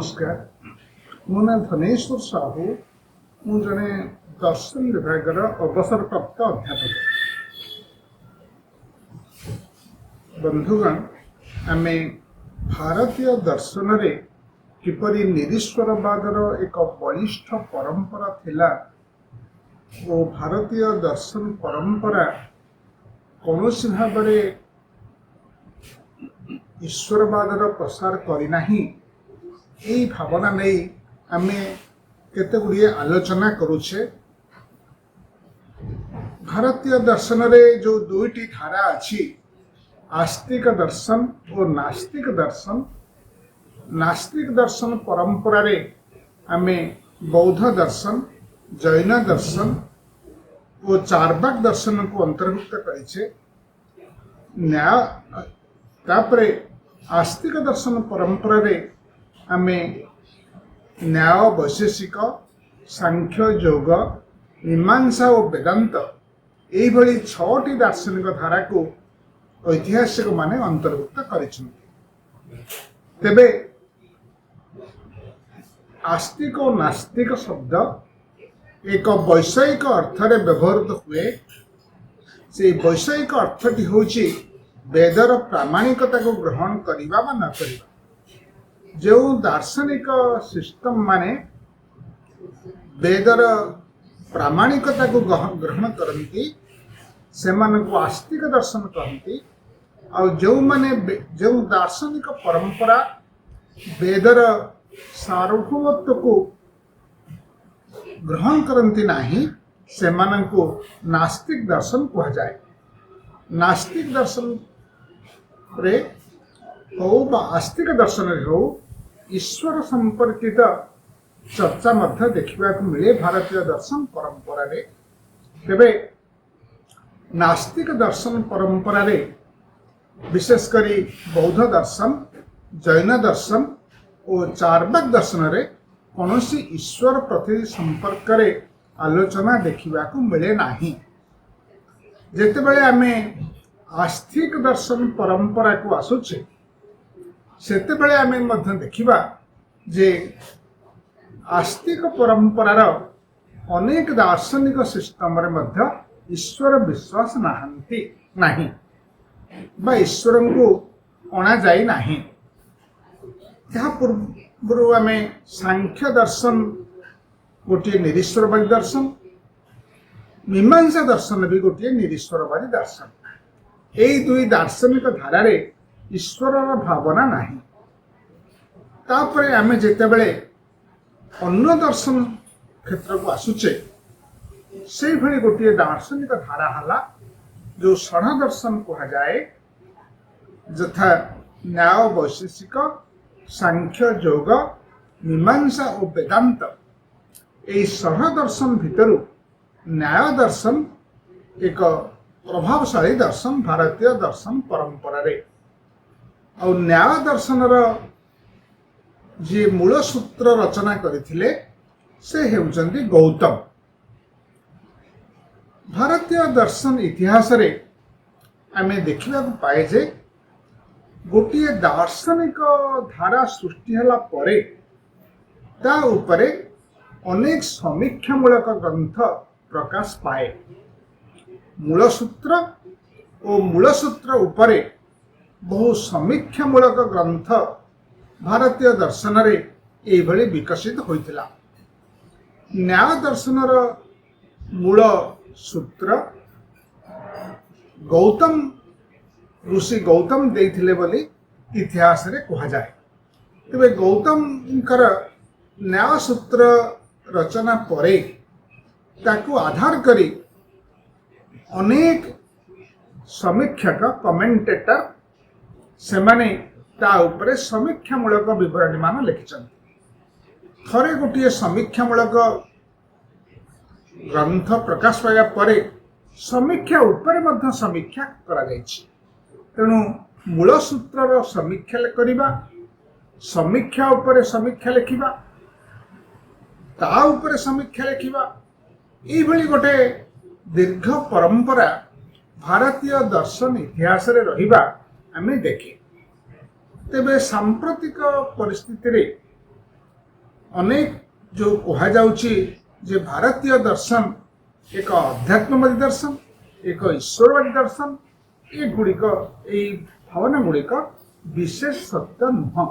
नमस्कार। मो ना धनेश्वर साहू। मु जने दर्शन विभाग अवसरप्राप्त अध्यापक। बंधुगण, आमे भारतीय दर्शन रे किपरि निरीश्वरवादर एक बलिष्ठ परंपरा थिला ओ भारतीय दर्शन परंपरा कौनसी भाव ईश्वरवादर प्रसार करिनाही यही भावना नहीं आमे केते गुड़िए आलोचना करुछे। भारतीय दर्शन रे जो दुईटी धारा अच्छी, आस्तिक दर्शन और नास्तिक दर्शन। नास्तिक दर्शन परंपरा रे आमे बौद्ध दर्शन, जैन दर्शन और चार्वाक दर्शन को अंतर्भुक्त करिछे। तापरे आस्तिक दर्शन परंपरा रे आमे न्याय, वैशेषिक, सांख्य, योग, मीमांसा और वेदांत यही छटी दार्शनिक धारा को ऐतिहासिक माने अंतर्भुक्त करिछन्ति। तेबे आस्तिक और नास्तिक शब्द एक वैषयिक अर्थ रे व्यवहृत हुए। से वैषयिक अर्थटी होछि वेदर प्रामाणिकता को ग्रहण करिबा बा न करिबा। जो दार्शनिक सिस्टम माने वेदर प्रामाणिकता को ग्रहण करती से मानक आस्तिक दर्शन कहती। और जो माने जो दार्शनिक परंपरा वेदर सार्वभौमत्व को ग्रहण करती नहीं से मानक नास्तिक दर्शन कहा जाए। नास्तिक दर्शन रे हो बा आस्तिक दर्शन रे हो ईश्वर संपर्कित चर्चा मध्य देखा मिले भारतीय दर्शन परंपरा रे। तेबे नास्तिक दर्शन परंपरा रे विशेष करी बौद्ध दर्शन, जैन दर्शन और चार्वाक दर्शन रे कौनसी ईश्वर प्रति संपर्क रे आलोचना देखा मिले नहीं। जेतेबेले आमे आस्तिक दर्शन परंपरा को आसुचे सेतेबेले आमे मध्य देखिबा जे आस्तिक परंपरार अनेक दार्शनिक सिस्टम रे मध्य ईश्वर विश्वास नाही बा ईश्वर को अणा जाई नाही। या पूर्व आमे सांख्य दर्शन गोटे निरीश्वरवादी दर्शन, मीमांसा दर्शन भी गोटे निरीश्वरवादी दर्शन। यही दुई दार्शनिक धारा रे ईश्वर भावना नहीं। तापरे आमे जेतेबेले अन्य दर्शन क्षेत्र को आसुचे से भली गोटे दार्शनिक धारा हला जो षड दर्शन कहा जाए, यथा न्याय, वैशेषिक, सांख्य, योग, मीमांसा और वेदांत। यही षड दर्शन भितरु न्याय दर्शन एक प्रभावशाली दर्शन भारतीय दर्शन परंपरा रे। और न्याय दर्शन जी मूल सूत्र रचना करथिले से हेउचंदी गौतम। भारतीय दर्शन इतिहास रे आमे देखिबा को पाए जे गोटे दार्शनिक धारा सृष्टि हला परे ता उपरे अनेक समीक्षामूलक ग्रंथ प्रकाश पाए। मूल सूत्र और मूल सूत्र उपरे बहु समीक्षामूलक ग्रंथ भारतीय दर्शन रे एभली विकसित होइतिला। न्याय दर्शनर मूल सूत्र गौतम ऋषि गौतम देइथिले बोली इतिहास रे कहा जाए। तेबे गौतमकर न्याय सूत्र रचना परे ताकू आधार करी अनेक समीक्षक कमेंटेटर से माने ता उपरे समीक्षामूलक विवरणी मान लिखिछन। थरे गोटे समीक्षामूलक ग्रंथ प्रकाश पाया परे समीक्षा उपरे मध्य समीक्षा करा जायछि। तेणु मूल सूत्रर समीक्षा करिबा, समीक्षा उपरे समीक्षा लिखिबा, ता उपरे समीक्षा लिखिबा, एई भली गोटे दीर्घ परंपरा भारतीय दर्शन इतिहास रे रहिबा आमे देखे। तेबे सांप्रतिक परिस्थिति रे अनेक जो कहा जाउची जे भारतीय दर्शन एक अध्यात्मवादी दर्शन, एक ईश्वरवादी दर्शन, ये गुड़िक यही भावना गुड़िक विशेष सत्य नुह।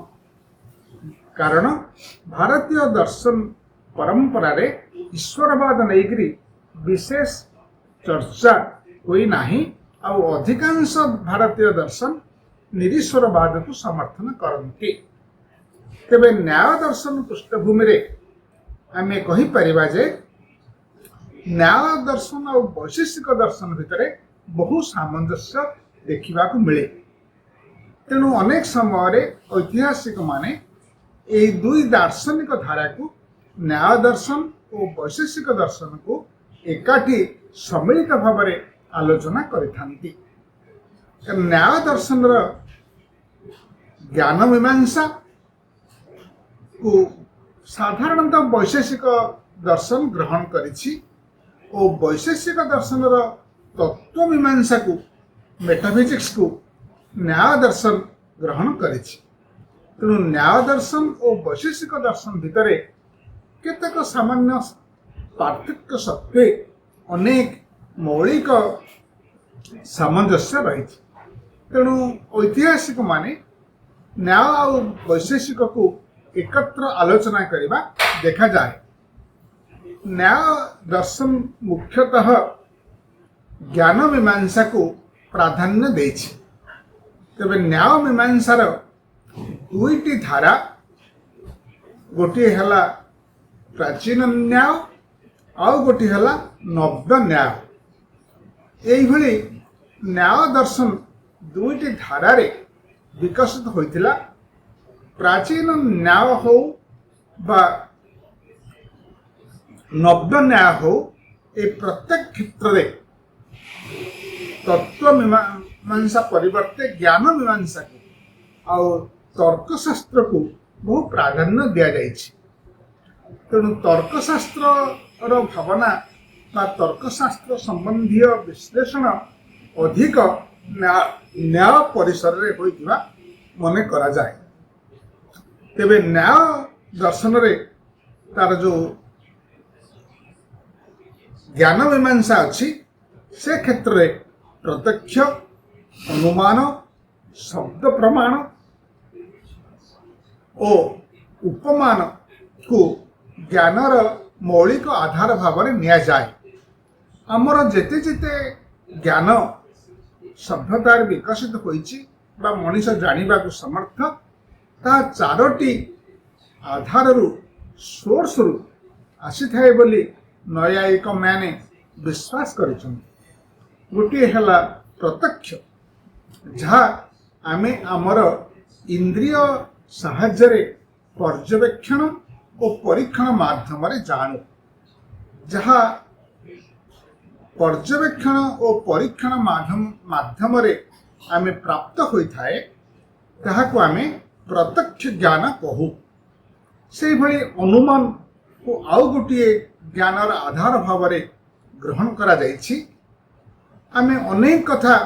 कारण भारतीय दर्शन परंपरा रे ईश्वरवाद नहींकरी विशेष चर्चा हुई नाही। आउ अधिकांश भारतीय दर्शन निरीश्वरवाद को समर्थन करती। तेबे न्याय दर्शन पृष्ठभूमि रे आमे कहि परिबा जे न्याय दर्शन और वैशेषिक दर्शन भितर बहु सामंजस्य देखा मिले। तेणु अनेक समय ऐतिहासिक माने ये दुई दार्शनिक धारा को न्याय दर्शन और वैशेषिक दर्शन को एकाठी सम्मिलित भाव में आलोचना करिथांती। न्याय दर्शन ज्ञान मीमांसा को साधारणतः वैशेषिक दर्शन ग्रहण करिछि और वैशेषिक दर्शन तत्व मीमांसा को मेटाफिजिक्स को न्याय दर्शन ग्रहण करिछि। तेणु न्याय दर्शन और वैशेषिक दर्शन भितर केतेक सामान्य पार्थक्य सत्वे अनेक मौलिक सामंजस्य रही। तेणु ऐतिहासिक माने न्याय और वैशेषिक को एकत्र आलोचना करने देखा जाए। न्याय दर्शन मुख्यतः ज्ञान मीमांसा को प्राधान्य देछि। तबे न्याय मीमांसार दुईटी धारा, गोटे हला प्राचीन न्याय और गोटे हला नव्य न्याय। यही भली न्याय दर्शन दुईटी धारा रे विकसित होइतिला। प्राचीन न्याय हो बा नव्य न्याय हो, ए प्रत्येक क्षेत्र रे तत्व मीमांसा परिवर्ते ज्ञान मीमांसा को और तर्कशास्त्र को बहु प्राधान्य दिया जाइछि। तेणु तर्कशास्त्र भावना बा तर्कशास्त्र संबंधी विश्लेषण अधिक न्याय परिसर रे होइतिबा मने करा जाए। तेबे न्याय दर्शन रे तार जो ज्ञान मीमांसा अच्छी से क्षेत्र में प्रत्यक्ष अनुमान शब्द प्रमाण और उपमान को ज्ञानर मौलिक आधार भाव में निया जाए। आमर जेते जेते ज्ञान सभ्यतार विकसित होइछि बा मनीष जानिबा को समर्थ ता चारोटी आधार रु सोर्स रु आसी थाए बोली नैयायिक मैंने विश्वास करिछन्ति। गोटे हला प्रत्यक्ष, जहाँ आमे आमर इंद्रिय साहाय्य रे पर्यवेक्षण और परीक्षण माध्यम रे जानू। जहाँ पर्यवेक्षण और परीक्षण माध्यम रे आमे प्राप्त होई थाए ताहाको आमे प्रत्यक्ष ज्ञान कहू। से भली अनुमान को आउ गोटे ज्ञानर आधार भाव में ग्रहण करा जाइछि। आमे अनेक कथा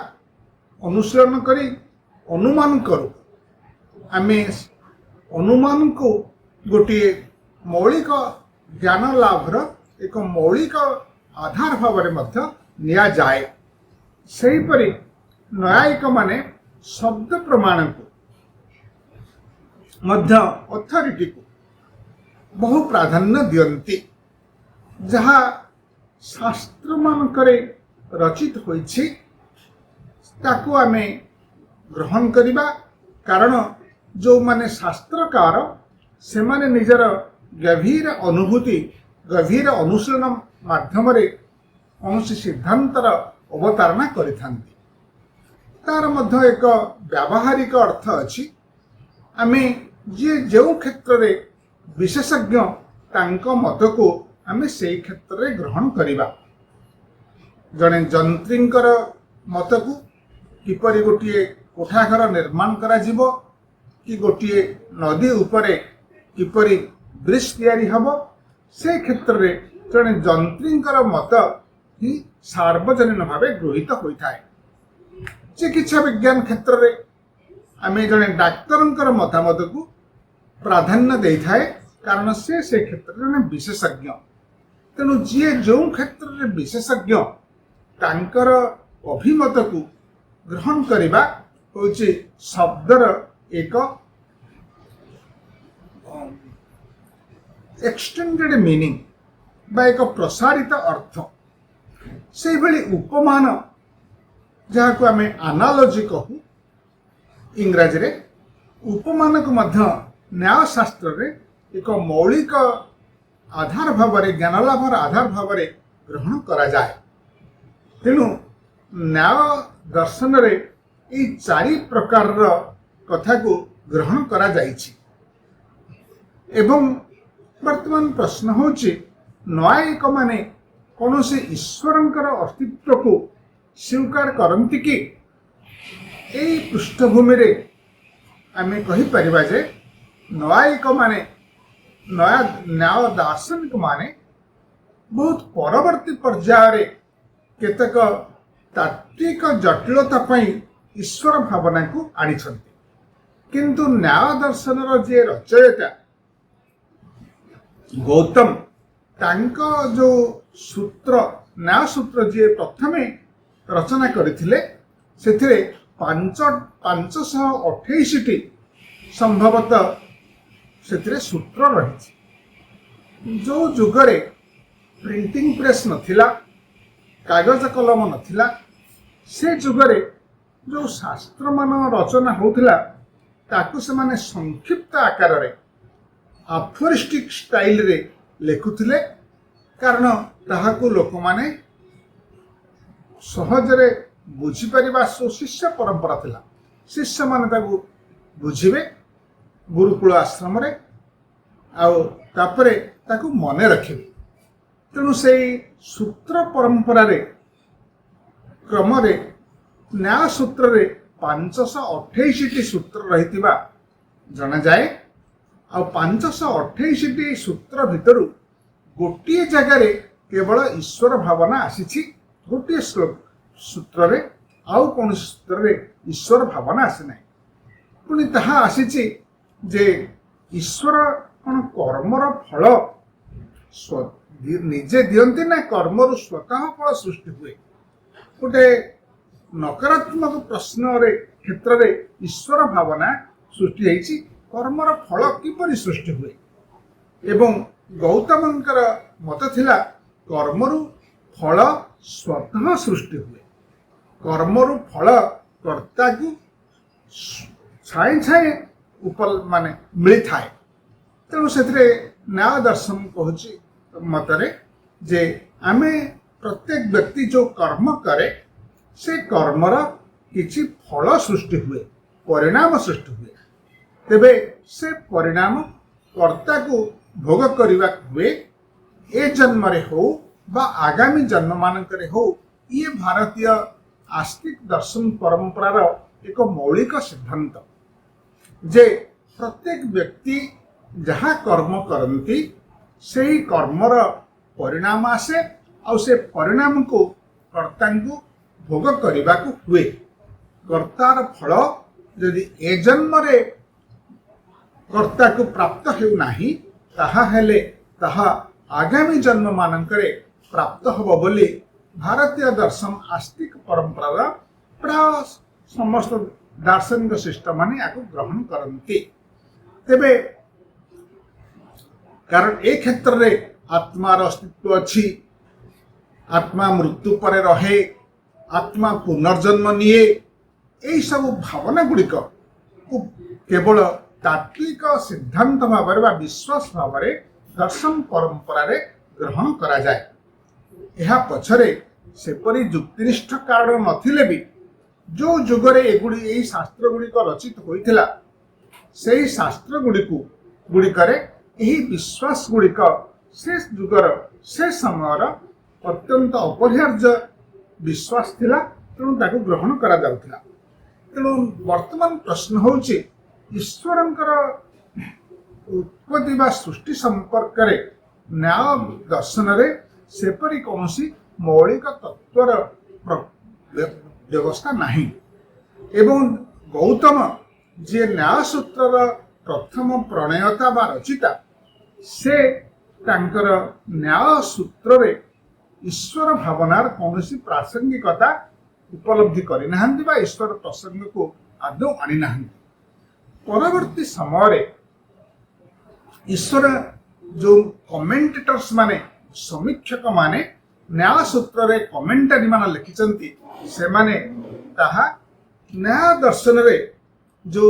अनुशीलन करी अनुमान करू। आमे अनुमान को गोटे मौलिक ज्ञान लाभर एक मौलिक आधार भाव में मध्य निया जाए। सेहीपरि न्यायिक माने शब्द प्रमाण को मध्य अथॉरिटी को बहु प्राधान्य दियंती। जहाँ शास्त्र मानकरे रचित होइछि ताको आमे ग्रहण करिबा। कारण जो माने शास्त्रकार से माने निजर गभीर अनुभूति गभीर अनुशीलन माध्यम रे कौनसी सिद्धांतर अवतारणा करिथांती। तार मध्य एक व्यावहारिक अर्थ अछि। आमे जे जो क्षेत्र रे विशेषज्ञ तांको मत को आमे सेई क्षेत्र रे ग्रहण करिबा। जने जंत्रींकर मत को किपरि गोटिए कोठाघर निर्माण करा जिवो कि गोटिए नदी उपरे किपरि ब्रिज तैयारी हबो, से क्षेत्र रे जने जंत्रींकर मत ही सार्वजनीन भावे गृहीत होई थाए। चिकित्सा विज्ञान क्षेत्र रे आमे जने डाक्तरंकर मतामत को प्राधान्य देई थाए। कारण से क्षेत्र में विशेषज्ञ। तेणु जी जो क्षेत्र में विशेषज्ञ तांकर अभिमत को ग्रहण करने हूँ शब्दर एक एक्सटेंडेड मीनिंग बा एक प्रसारित अर्थ। से भली उपमान जहाँ को आम एनालॉजी कहू इंग्राजी रे, उपमान को मध्य न्याय शास्त्र रे एक मौलिक आधार भाव ज्ञान लाभर आधार भाव ग्रहण करा जाए। तेणु न्याय दर्शन रे ये चारि प्रकार कथा को ग्रहण करा जाइछि। एवं वर्तमान प्रश्न होछि न्यायिक माने कौन से ईश्वरंकर अस्तित्व को स्वीकार करती कि? यही पृष्ठभूमि रे आमे कहि परिबा जे न्यायिक माने न्याय दार्शनिक माने बहुत परवर्ती पर्यायर केतक तात्विक जटिलता पई ईश्वर भावना को आनी, किंतु न्याय दर्शन जे रचयिता गौतम तांका जो सूत्र न्याय सूत्र जी प्रथमे रचना करथिले सेथिरे 528 संभवतः सेथिरे सूत्र रही। जो जुगरे प्रिंटिंग प्रेस नथिला, कागज कलम नथिला, से जुगरे जो शास्त्र मान रचना होउथिला ताकु से माने संक्षिप्त आकार रे अफोरिस्टिक स्टाइल रे लेखुथिले, कारण ताहाकु लोक माने सहजरे बुझी परिबा शिष्य परंपरा थिला। शिष्य माने ताकु बुझिबे गुरुकुल आश्रम रे आउ तापरे ताकु मने रखिबे। तेणु से सूत्र परंपरा रे क्रम रे न्याय सूत्र रे 528 सूत्र रहितिबा जणा जाए। आ 528 सूत्र भितर गोटे जगार केवल ईश्वर भावना आसी, गोटे सूत्र रे आउ कौन सूत्र रे ईश्वर भावना आसी ना। पुणी ताहा आसी जे ईश्वर कौन कर्मर फल निजे दियंती ना कर्मरु स्वतः फल सृष्टि हुए। गोटे नकारात्मक प्रश्न रे क्षेत्र रे ईश्वर भावना सृष्टि होइछि, कर्मर फल किपरि सृष्टि हुए। एवं गौतमंकर मत थिला कर्मरु फल स्वतः सृष्टि हुए, कर्मरु फल कर्ता को छाए छाए उपल माने मिली थाए। तेणु से न्याय दर्शन कहूँ मतरे जे आमे प्रत्येक व्यक्ति जो कर्म करे से कर्मर किछि फल सृष्टि हुए, परिणाम सृष्टि हुए। तेबे से परिणाम कर्ता को भोग करने हुए, ए जन्म रे हो बा आगामी जन्म मानकरे हो। ये भारतीय आस्तिक दर्शन परंपरार एक मौलिक सिद्धांत जे प्रत्येक व्यक्ति जहाँ कर्म करती से ही कर्मर परिणाम आसे, और से परिणाम को कर्ता को भोग करने को हुए। कर्तार फल यदि ए जन्म रे कर्ता को प्राप्त हेउ नाही, ताहा हेले ताहा आगामी जन्म मानकरे प्राप्त हबो बोली भारतीय दर्शन आस्तिक परंपरार प्राय समस्त दार्शनिक शिष्ट माने याको ग्रहण करती। तेबे कारण ए क्षेत्र रे आत्मार अस्तित्व अछि, आत्मा मृत्यु पर रहे, आत्मा पुनर्जन्म निये, यही सब भावना गुड़िक केवल तात्विक सिद्धांत भाव विश्वास भाव दर्शन परंपरा रे ग्रहण करा जाए। यह पछरे सेपरी युक्तिनिष्ठ कारण नथिले भी जो जुगरे एगुड़ी यही शास्त्र गुड़िक रचित होइथिला, सेही शास्त्र गुड़िकरे यही विश्वास गुड़िक से जुगर से समयर अत्यंत अपरिहार्य विश्वास थिला। तेणु ताकू ग्रहण करा जाउथिला। तेणु वर्तमान प्रश्न होउछि ईश्वरंकर उत्पत्ति बा सृष्टि संपर्क रे न्याय दर्शन रे सेपरी कौनसी मौलिक तत्वर व्यवस्था नहीं। एवं गौतम जे न्याय सूत्रर प्रथम प्रणेयता बा रचिता, से तांकर न्याय सूत्र रे ईश्वर भावनार कौन प्रासंगिकता उपलब्धि करना बा ईश्वर प्रसंग को आदौ आनी ना। परवर्ती समय ईश्वर जो कमेंटेटर्स माने समीक्षक माने न्याय सूत्र रे कमेंटारी मान लिखिचंती से माने ताहा न्याय दर्शन रे जो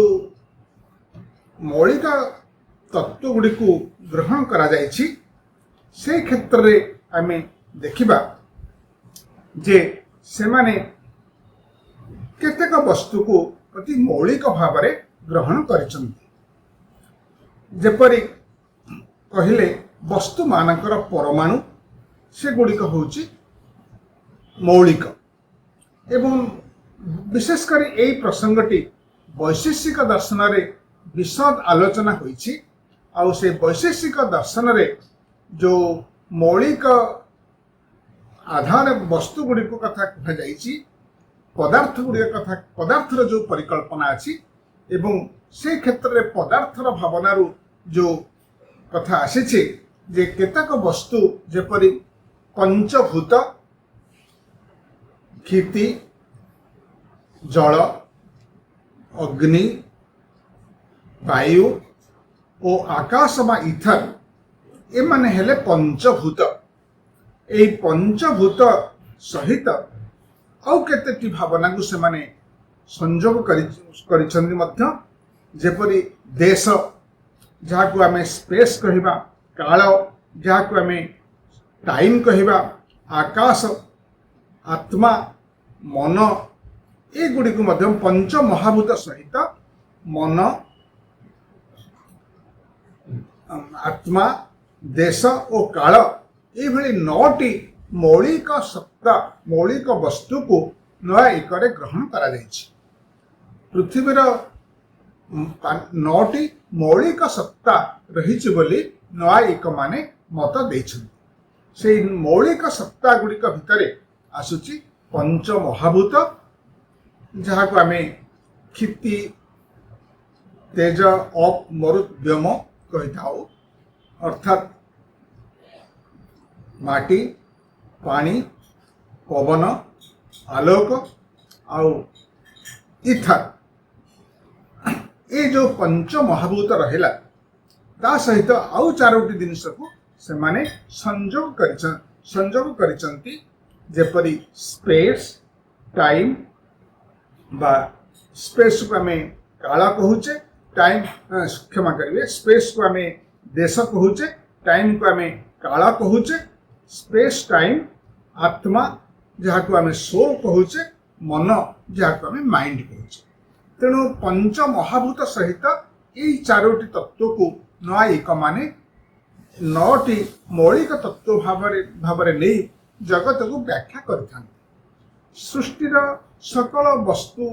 मौलिक तत्व गुड़ी को ग्रहण करा जायछि से क्षेत्र रे आमे देखिबा जे से माने केतेक वस्तु को अति मौलिक भाव में ग्रहण करिसंती। जेपरि कहिले वस्तु मानकर परमाणु से गुड़िक होउछि मौलिक एवं विशेषकर यही प्रसंगटी वैशेषिक दर्शन रे विशद आलोचना होइछि। आउ से वैशेषिक दर्शन रे जो मौलिक आधार वस्तु गुड़िक कथा कह जाइछि पदार्थ गुड़िक कथा पदार्थर जो परिकल्पना अछि एवं से क्षेत्र रे पदार्थर भावनारू जो कथा आसीछि जे केतक वस्तु जेपरि पंचभूत क्षिति जल अग्नि वायु और आकाश बा इथर ए माने हेले पंचभूत। एई पंचभूत सहित आउ केतेटी भावना को से माने संयोग करिछन्ति मध्य जेपरि देश जहाँ को आमे स्पेस कहिबा काल जहाँ को आमे टाइम कहिबा आकाश आत्मा मन ए गुड़ी को मध्य पंच महाभूत सहित मन आत्मा देश और काल ये भली 9टी मौलिक सत्ता मौलिक वस्तु को नया एकरे ग्रहण करा जायछि। पृथ्वीर 9टी मौलिक सत्ता रही बोली नया एक माने मत देछन। से मौलिक सत्ता गुड़िक भितरे आसुची पंच महाभूत जहाँ को आमे क्षिति तेज अप मरुत व्योम कही थाउ अर्थात माटी पानी पवन आलोक आउ इथर ये जो पंच महाभूत रहिला ता सहित आउ 4टी जिनिस को से माने संयोग करिसंती जेपरि स्पेस टाइम बा स्पेस को आमे काला कहूचे टाइम क्षमा करिवे स्पेस को आमे देश कहूचे टाइम को आमे काला कहूचे स्पेस टाइम आत्मा जहाँ को आमे सोल कहूचे मन जहाँ को आमे माइंड कहूचे। तेणु पंच महाभूत सहित यही 4टी तत्व को नया एक माने 9टी मौलिक तत्व भाव नहीं जगत को व्याख्या कर सृष्टिर सकल वस्तु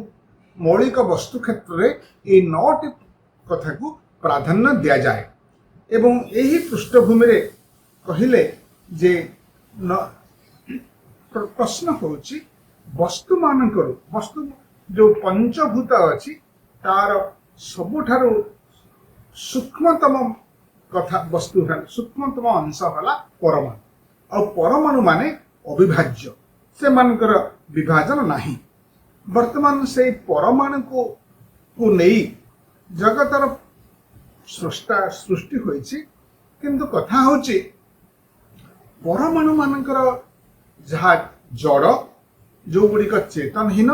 मौलिक वस्तु क्षेत्र में ये 9टी कथा को प्राधान्य दिया जाए एवं यही पृष्ठभूमि रे कहिले जे प्रश्न होची वस्तु मानकर वस्तु जो पंचभूत अच्छी तार सबुठारु सूक्ष्मतम कथा वस्तु सूक्ष्मतम अंश है परमाणु और परमाणु माने अविभाज्य से मानकर विभाजन नहीं। वर्तमान से परमाणु को नहीं जगतर सृष्टि होइछि किंतु कथा होची परमाणु मानकर जहाँ जड़ जो गुड़िक चेतनहीन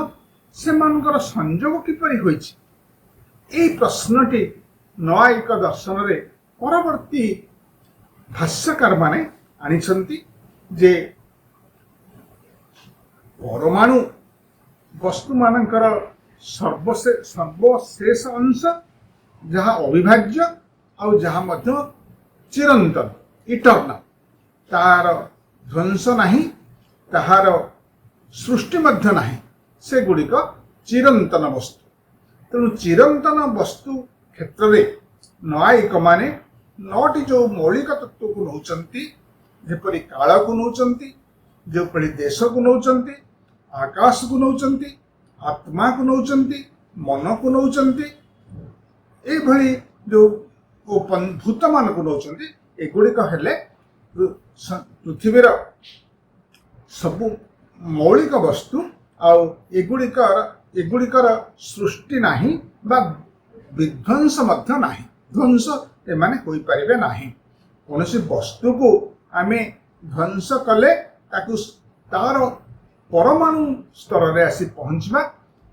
से मानकर संयोग किपरि होइछि एई प्रश्नटी न्यायिक दर्शन रे परवर्ती भाष्यकार माने आनिछन्ति जे परमाणु वस्तु मानकर सर्वशेष अंश जहाँ अविभाज्य और जहाँ मध्य चिरंतन इटर्नल तार ध्वंस नहीं ताहार सृष्टि मध्य नहीं से गुड़िक चिरंतन वस्तु। तेणु चिरंतन वस्तु क्षेत्र में न्यायिक माने 9टी जो मौलिक तत्व को नौचंती जेपरि काल को नौचंती जेपरि देश को नौचंती आकाश को नौचंती आत्मा को नौचंती मन को नौचंती ए भली जो भूत मान को नौचंती एगुड़िक हेले पृथ्वीर सबु मौलिक वस्तु आउ एगुड़िकर सृष्टि नाही बा विध्वंस मध्य नाही ध्वंस एमाने होई परिबे नाही कोनोसी वस्तु को आमे ध्वंस कले ताकू तार परमाणु स्तर रे आसी पहुंचबा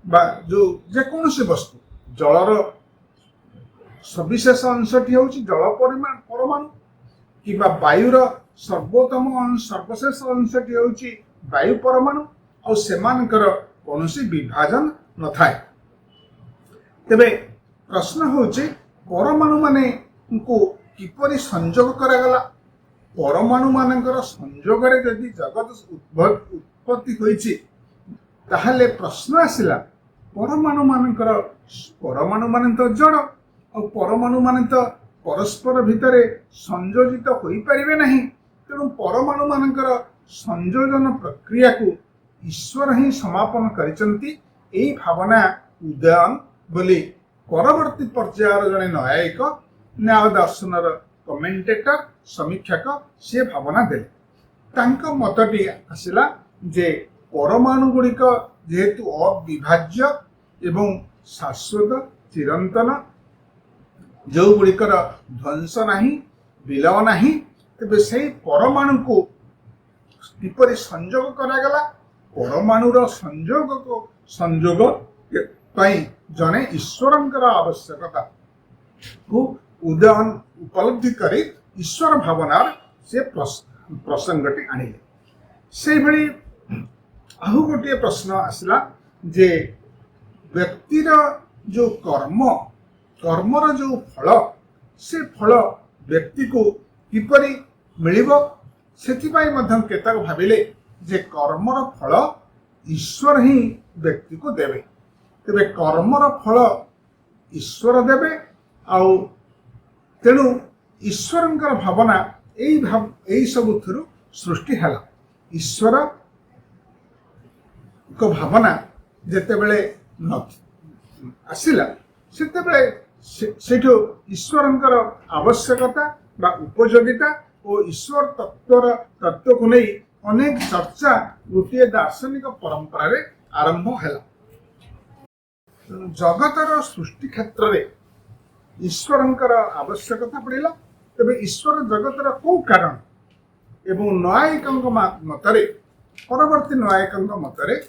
बा जो जे कोनोसी वस्तु जलर सविशेष अंशटी होची जल परमाणु किबा वायुर सर्वोत्तम सर्वशेष अंशटी होची वायु परमाणु और सेमानकर कोनोसी विभाजन न थाए। तेबे प्रश्न होची परमाणु माने को किपरि संयोग करागला परमाणु मानकर संयोग रे यदि जगत उत्पत्ति होईची ताहले प्रश्न आसिला परमाणु माने तो जड़ और परमाणु माने तो परस्पर भितरे संयोजित होई परिबे नहीं तेणु परमाणु मानकर संयोजन प्रक्रिया को ईश्वर ही समापन करिसंती एई भावना उदयन बोली परवर्ती पर्यायर जने न्यायिक न्याय दर्शनर कमेंटेटर समीक्षक से भावना देले तांका मतटी आसिला जे परमाणु गुड़िक जेहेतु अविभाज्य एवं शाश्वत चिरंतन जो गुड़िकर ध्वंस नाही विलय नाही तेबे सेही परमाणु को किपरि संयोग करागला परमाणुर संयोग पई जने ईश्वरंकर आवश्यकता को उदयन उपलब्धि करी ईश्वर भावनार से प्रसंगटी आनिले से भली आहु गोटे प्रश्न आसला जे व्यक्तिर जो कर्मर जो फल से फल व्यक्ति को किपरि मिलिबो सेथिपाई मध्यम केतक भाबिले जे कर्मर फल ईश्वर ही व्यक्ति को देवे तेबे कर्मर फल ईश्वर देवे आउ तेणु ईश्वरंकर भावना एई सब थरु सृष्टि हला ईश्वर को भावना जेते बेले आसिला सेते बेले सेठो ईश्वरंकर आवश्यकता बा उपयोगिता और ईश्वर तत्व को नहीं अनेक चर्चा गोटे दार्शनिक परंपरा रे आरंभ हैला जगतर सृष्टि क्षेत्र रे ईश्वरंकर आवश्यकता पड़िला तेबे ईश्वर जगतर को कारण एवं न्यायिकंक मतरे परवर्ती न्यायिकंक मतरे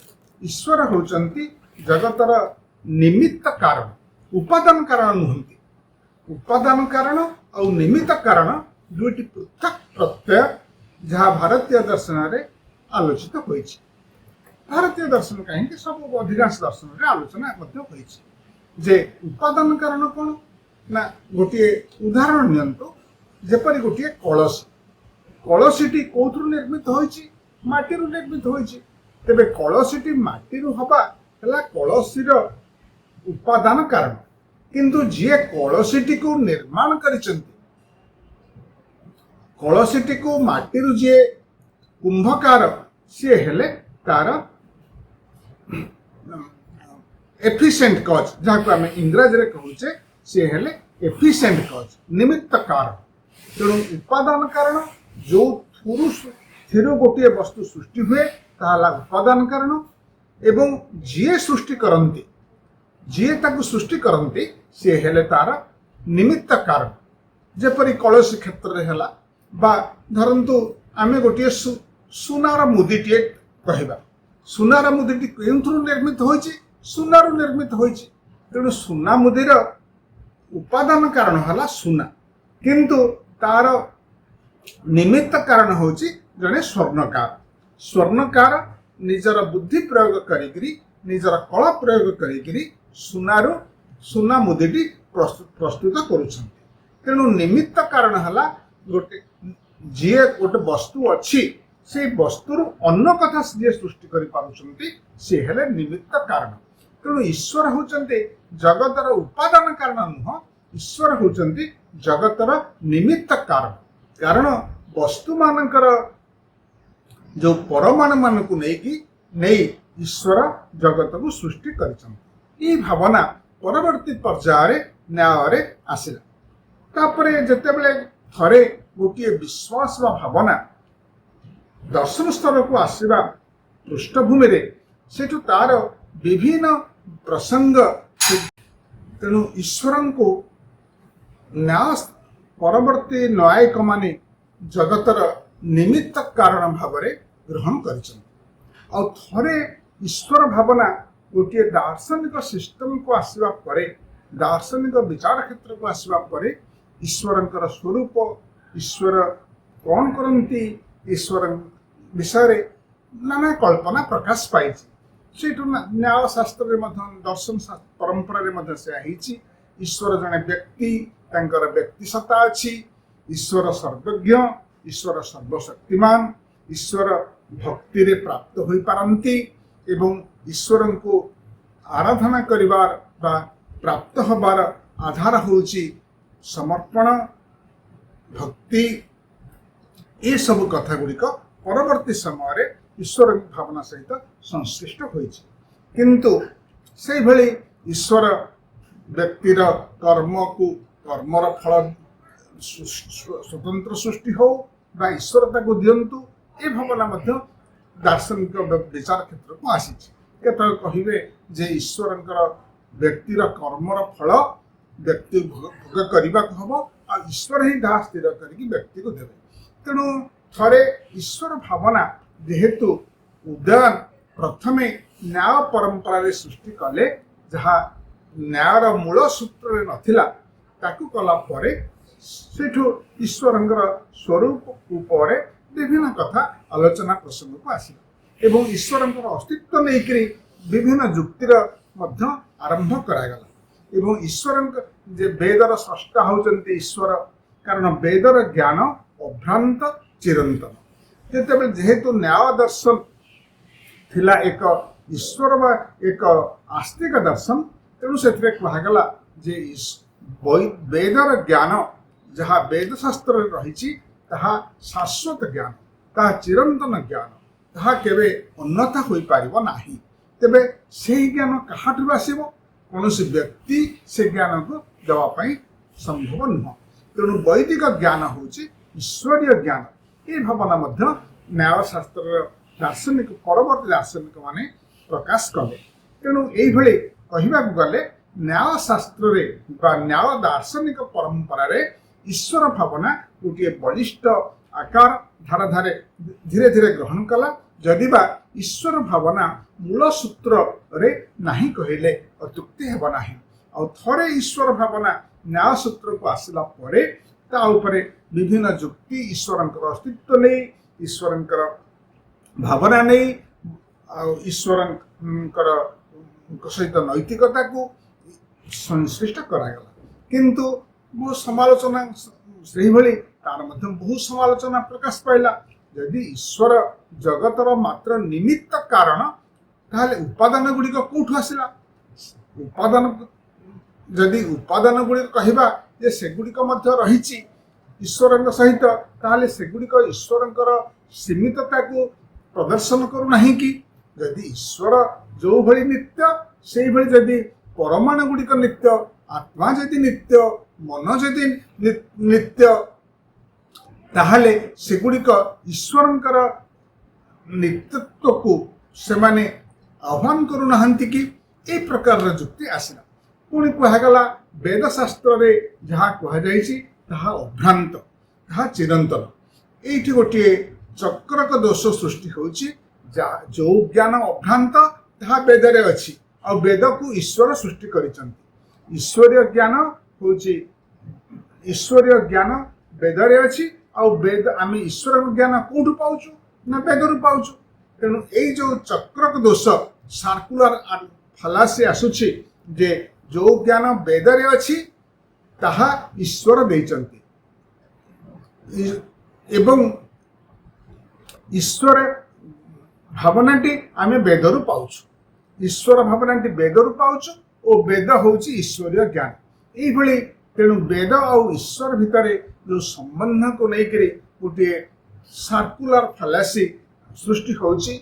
ईश्वर होचंती जगतर निमित्त कारण उपादान कारण नुहंती उपादान कारण और निमित्त कारण दुईटी पृथक प्रत्यय जहाँ भारतीय दर्शन रे आलोचित होईछि भारतीय दर्शन कहीं सब अधिकांश दर्शन रे आलोचना जे उपादान कारण कौन ना गोटे उदाहरण नियंतु जेपरि गोटे कलसी कलसीटी कौथरु निर्मित होईछि माटीरु निर्मित होईछि तेबे कलसीटी माटीरु हबा हला कलसीर उपादान कारण किंतु जे कलसीटी को निर्माण करिसंती कलसीटी को माटीरु जे कुंभकार सी हेले तार एफिशिएंट कॉज जहाँ को आम इंग्राजी रे कहूचे सी हेले एफिशिएंट कॉज निमित्त कारण तेणु उपादान कारण जो थिरु गोटे वस्तु सृष्टि हुए ताला उपादान कारण एवं जी सृष्टि करती जी ताकू सृष्टि करती सी हेले तार निमित्त कारण जेपरि कलसी क्षेत्र रे हला बा धरंतु आमे गोटे सुनार मुदीटे कहबा सुनार मुदीटी केउथरु निर्मित होईछि सुनारु निर्मित होईछि तेणु सुना मुदीर उपादान कारण हला सुना किंतु तार निमित्त कारण होछि जने स्वर्णकार निजर बुद्धि प्रयोग करिकरी निजर कला प्रयोग करिकरी सुना मुदीटी प्रस्तुत करुछन्ति तेणु निमित्त कारण हला गोटे जी गोटे वस्तु अच्छी से वस्तुर अन्न कथा जी सृष्टि करि पारुछन्ति से हेले निमित्त कारण तेणु ईश्वर होचन्ति जगतर उपादान कारण नुह ईश्वर होचन्ति जगतर निमित्त कारण वस्तु मानकर जो परमाणु मान को नहीं ईश्वर जगत को सृष्टि करिसन्ति भावना परवर्ती पर्यायर न्याय आसिला तापरे जेतेबेले थरे गोटे विश्वास व भावना दर्शन स्तर को आसवा पृष्ठभूमि से तार विभिन्न प्रसंग तेणु ईश्वर को न्याय परवर्ती न्यायिक माने जगतर निमित्त कारण भाव ग्रहण कर थरे ईश्वर भावना गोटे दार्शनिक सिस्टम को आसवा परे दार्शनिक विचार क्षेत्र को आसवा परे ईश्वर स्वरूप ईश्वर कौन करती ईश्वर विषय नाना कल्पना प्रकाश पाई से न्याय शास्त्र दर्शन परंपरा से ईश्वर जड़े व्यक्ति व्यक्ति सत्ता अच्छी ईश्वर सर्वज्ञ ईश्वर सर्वशक्तिमान ईश्वर भक्ति रे प्राप्त हो पारंती एवं ईश्वर को आराधना करिवार बा प्राप्त हबार आधार होची समर्पण भक्ति ये सब कथा गुड़िक परवर्ती समय ईश्वर भावना सहित संश्लिष्ट होइछि किंतु से भली ईश्वर व्यक्तिर कर्म को कर्मर फल स्वतंत्र सृष्टि हो बा ईश्वरता को दियंतु ए भावना मध्य दार्शनिक विचार क्षेत्र को आसी केतल कहिबे जे ईश्वर व्यक्तिर कर्मर फल व्यक्ति भोग करने को हम आ ईश्वर ही दाह स्थिर करके व्यक्ति को देवे तेणु थरे ईश्वर भावना जेहेतु उदयन प्रथमे न्याय परंपरा रे सृष्टि कले जहाँ न्यायर मूल सूत्र नथिला ताकू कला परे सेठु ईश्वरंकर स्वरूप उपर विभिन्न कथा आलोचना प्रसंग को आसिला एवं ईश्वरंकर अस्तित्व लेकरी विभिन्न युक्तिर मध्य आरंभ करागला एवं ईश्वर जे वेदर स्रष्टा होचंती ईश्वर कारण वेदर ज्ञान अभ्रांत चिरंतन जेतेबेले जेहेतु न्याय दर्शन थिला एक ईश्वर व एक आस्तिक दर्शन तेणु से कहगला जे वेदर ज्ञान जहाँ वेद शास्त्र रही शाश्वत ज्ञान ता चिरंतन ज्ञान ता केवे उन्नत हो पारिबो नाही तेबे से ज्ञान कहाठु आसीबो कौन व्यक्ति से ज्ञान को देवाई संभव नुह तेणु वैदिक ज्ञान हूँ ईश्वरीय ज्ञान ये भावना मध्य न्याय शास्त्र दार्शनिक परवर्ती दार्शनिक माने प्रकाश कले तेणु ये कहवा गले न्याय शास्त्र न्याय दार्शनिक परंपरा रे ईश्वर भावना गोटे बलिष्ठ आकार धारा धारे धीरे धीरे ग्रहण कला जदिबा ईश्वर भावना मूल सूत्र रे नहीं कहले अत्युक्ति हेब नाही आ थरे ईश्वर भावना न्याय सूत्र को आसला परे ता उपरे विभिन्न युक्ति ईश्वरंकर अस्तित्व नहीं ईश्वरंकर भावना नहीं ईश्वरंकर सहित नैतिकता को संश्लिष्ट करागला किंतु बहुत समालोचना से भली तार मध्य बहुत समालोचना प्रकाश पाइला यदि ईश्वर जगतर मात्र निमित्त कारण ताहले उपादान गुड़िक कौठु आसला उपादान जदि उपादान गुड़िक कहवा जे सेगुड़िक मध्य रही ईश्वर सहित ताहले सेगुड़िक ईश्वरंकर सीमितता को प्रदर्शन करू नहीं कि यदि ईश्वर जो भली नित्य से भली जदि परमाणु गुड़िक नित्य आत्मा जदि नित्य मन जदि नित्य ताहले सेगुड़िक ईश्वरंकर नित्यत्व को सेमाने आह्वान करू नाहंती कि ए प्रकार युक्ति आसला पुणी कहगला वेद शास्त्र रे जहाँ कहुई ताहा अभ्रांत ताहा चिरंतन एठी गोटे चक्रक दोष सृष्टि होची जो ज्ञान अभ्रांत ताहा वेद रे अछि आ वेद को ईश्वर सृष्टि करिसंती ईश्वरीय ज्ञान होची ईश्वरीय ज्ञान वेद रे अछि आ वेद आमे ईश्वर ज्ञान कोठु पाउछु ना वेद रु पाउछु तेणु यही जो चक्रक दोष सर्कुलर फलासी आसुछि जे जो ज्ञान वेद रे अछि ताहा ईश्वर देइचंती एवं ईश्वर भावनाटी आमे वेद रु पाउछु ईश्वर भावनाटी वेद रु पाउछु ओ वेद होउछि ईश्वरीय ज्ञान एई भली तेणु वेद और ईश्वर भितर जो संबंध को लेकर गोटे सर्कुलर फैलासी सृष्टि होची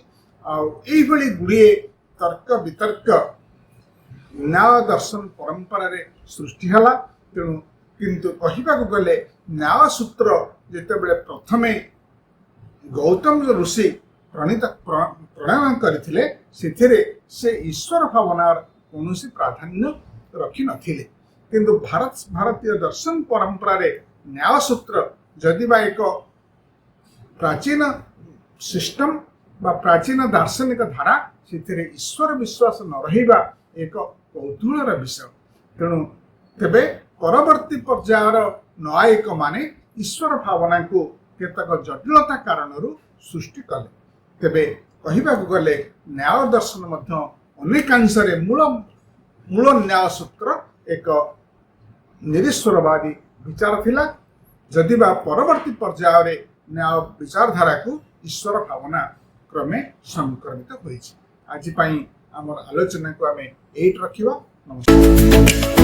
गुड़िए तर्क वितर्क न्याय दर्शन परंपरा रे सृष्टि हला तेणु किंतु कहवाक गले न्याय सूत्र जितेबले प्रथमे गौतम ऋषि प्रणयन करथिले सिथिरे से ईश्वर भावनार कौनसी प्राधान्य रखि नथिले किंतु भारतीय दर्शन परंपरा रे न्याय सूत्र जदि बा एक प्राचीन सिस्टम बा प्राचीन दार्शनिक धारा सिथिरे ईश्वर विश्वास न रहिबा एक कौतूहलर विषय तेणु तेबे परवर्ती पर्यायर न्यायिक माने ईश्वर भावना को केतक जटिलता कारणरू सृष्टि कले तेबे कहवाक गले न्याय दर्शन मध्य अनेकांशरे मूल न्याय सूत्र एक निरीश्वरवादी विचार थिला जदि बा परवर्ती पर्यायर न्याय विचारधारा को ईश्वर भावना क्रमे संक्रमित होइछि। आज पई हमर आलोचना को आमे एट रखिबा। नमस्कार।